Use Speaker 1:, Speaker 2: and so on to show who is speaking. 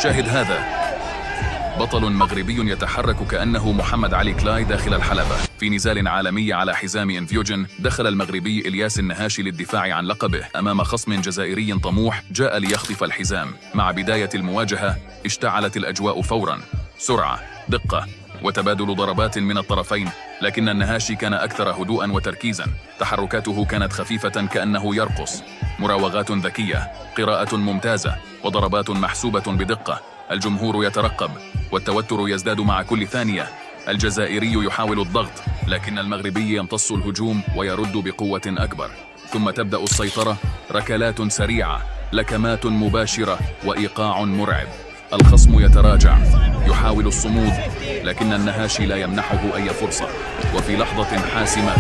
Speaker 1: شاهد هذا. بطل مغربي يتحرك كأنه محمد علي كلاي داخل الحلبة. في نزال عالمي على حزام انفيوجن، دخل المغربي إلياس النهاشي للدفاع عن لقبه أمام خصم جزائري طموح جاء ليخطف الحزام. مع بداية المواجهة اشتعلت الأجواء فوراً، سرعة، دقة، وتبادل ضربات من الطرفين، لكن النهاشي كان أكثر هدوءاً وتركيزاً. تحركاته كانت خفيفة كأنه يرقص، مراوغات ذكية، قراءة ممتازة، وضربات محسوبة بدقة. الجمهور يترقب والتوتر يزداد مع كل ثانية. الجزائري يحاول الضغط، لكن المغربي يمتص الهجوم ويرد بقوة أكبر. ثم تبدأ السيطرة، ركلات سريعة، لكمات مباشرة، وإيقاع مرعب. الخصم يتراجع، يحاول الصمود، لكن النهاشي لا يمنحه أي فرصة. وفي لحظة حاسمة